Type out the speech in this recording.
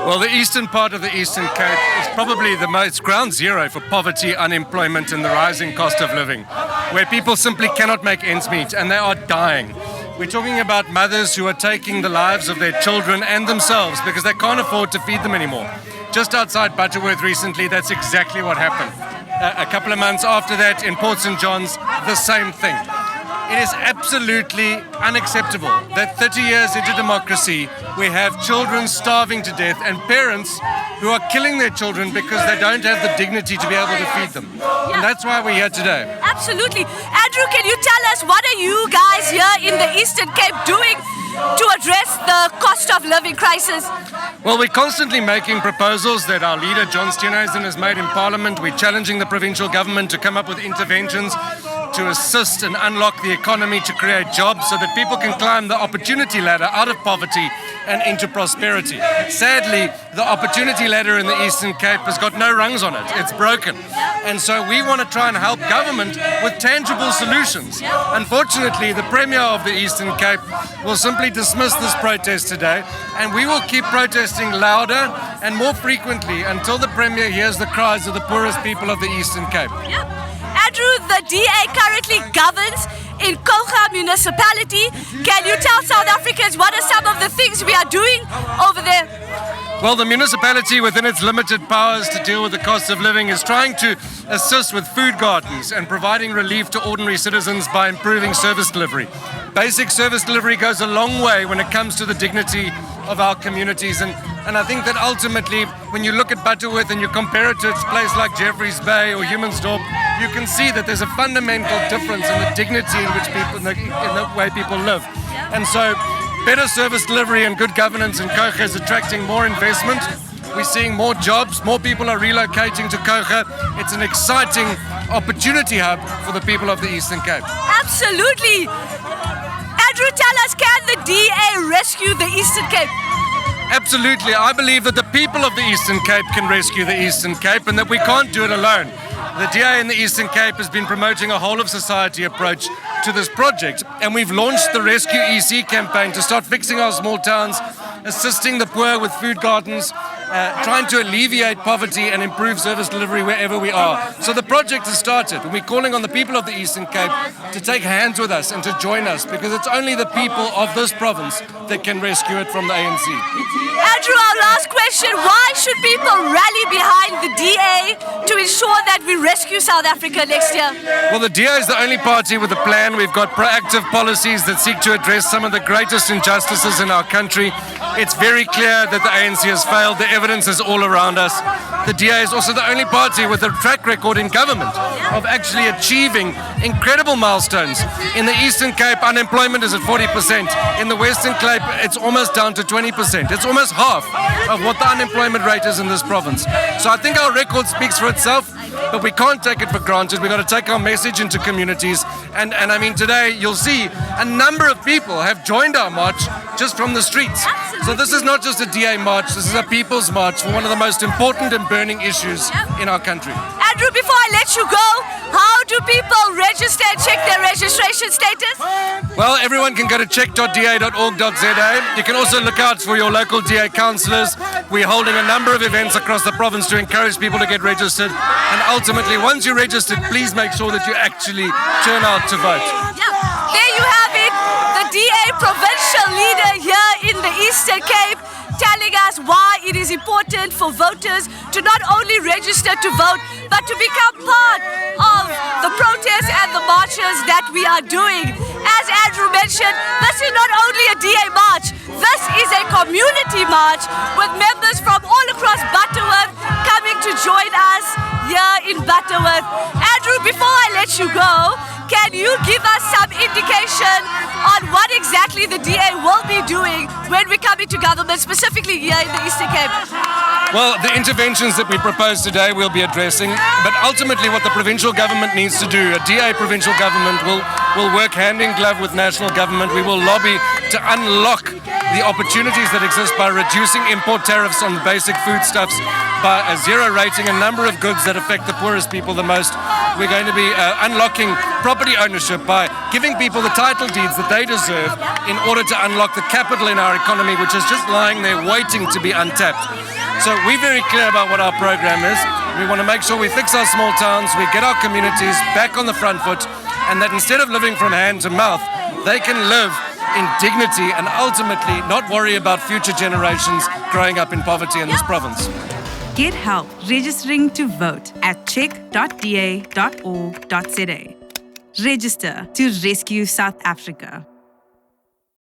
Well, the eastern part of the Eastern Cape is probably the most ground zero for poverty, unemployment and the rising cost of living, where people simply cannot make ends meet and they are dying. We're talking about mothers who are taking the lives of their children and themselves because they can't afford to feed them anymore. Just outside Butterworth recently, that's exactly what happened. A couple of months after that, in Port St. John's, the same thing. It is absolutely unacceptable that 30 years into democracy, we have children starving to death and parents who are killing their children because they don't have the dignity to be able to feed them. And that's why we're here today. Absolutely. Andrew, can you tell us what are you guys here in the Eastern Cape doing to address the cost of living crisis? Well, we're constantly making proposals that our leader, John Steenhuisen, has made in Parliament. We're challenging the provincial government to come up with interventions to assist and unlock the economy to create jobs so that people can climb the opportunity ladder out of poverty and into prosperity. Sadly, the opportunity ladder in the Eastern Cape has got no rungs on it. It's broken. And so we want to try and help government with tangible solutions. Unfortunately, the Premier of the Eastern Cape will simply dismiss this protest today, and we will keep protesting louder and more frequently until the Premier hears the cries of the poorest people of the Eastern Cape. Andrew, the DA currently governs in Kocha municipality. Can you tell South Africans what are some of the things we are doing over there? Well, the municipality, within its limited powers to deal with the cost of living, is trying to assist with food gardens and providing relief to ordinary citizens by improving service delivery. Basic service delivery goes a long way when it comes to the dignity of our communities, and I think that ultimately, when you look at Butterworth and you compare it to a place like Jeffreys Bay or Humansdorp, you can see that there's a fundamental difference in the dignity in which people, in the way people live. And so, better service delivery and good governance in Kocha is attracting more investment. We're seeing more jobs, more people are relocating to Kocha. It's an exciting opportunity hub for the people of the Eastern Cape. Absolutely. Andrew, tell us, can the DA rescue the Eastern Cape? Absolutely. I believe that the people of the Eastern Cape can rescue the Eastern Cape and that we can't do it alone. The DA in the Eastern Cape has been promoting a whole-of-society approach to this project, and we've launched the Rescue EC campaign to start fixing our small towns, assisting the poor with food gardens, trying to alleviate poverty and improve service delivery wherever we are. So the project has started, and we're calling on the people of the Eastern Cape to take hands with us and to join us, because it's only the people of this province that can rescue it from the ANC. Andrew, our last question, why should people rally behind the DA to ensure that we rescue South Africa next year? Well, the DA is the only party with a plan. We've got proactive policies that seek to address some of the greatest injustices in our country. It's very clear that the ANC has failed. The evidence is all around us. The DA is also the only party with a track record in government of actually achieving incredible milestones. In the Eastern Cape, unemployment is at 40%. In the Western Cape, it's almost down to 20%. It's almost half of what the unemployment rate is in this province. So I think our record speaks for itself, but we can't take it for granted. We've got to take our message into communities. And I mean, today you'll see a number of people have joined our march just from the streets. So this is not just a DA march, this is a people's march for one of the most important and burning issues in our country. Andrew, before I let you go, how do people register and check their registration status? Well, everyone can go to check.da.org.za. You can also look out for your local DA councillors. We're holding a number of events across the province to encourage people to get registered. And ultimately, once you're registered, please make sure that you actually turn out to vote. There you have it, the DA provincial leader here in the Eastern Cape, telling us why it is important for voters to not only register to vote, but to become part of the protests and the marches that we are doing. As Andrew mentioned, this is not only a DA march, this is a community march with members from all across Butterworth coming to join us here in Butterworth. Andrew, before I let you go, can you give us some indication on what exactly the DA will be doing when we come into government, specifically here in the Eastern Cape? Well, the interventions that we propose today we'll be addressing, but ultimately what the provincial government needs to do, a DA provincial government will work hand in glove with national government. We will lobby to unlock the opportunities that exist by reducing import tariffs on basic foodstuffs, by zero rating a number of goods that affect the poorest people the most. We're going to be unlocking property ownership by giving people the title deeds that they deserve in order to unlock the capital in our economy, which is just lying there waiting to be untapped. So we're very clear about what our program is. We want to make sure we fix our small towns, we get our communities back on the front foot, and that instead of living from hand to mouth, they can live in dignity and ultimately not worry about future generations growing up in poverty in this province. Get help registering to vote at check.da.org.za. Register to rescue South Africa.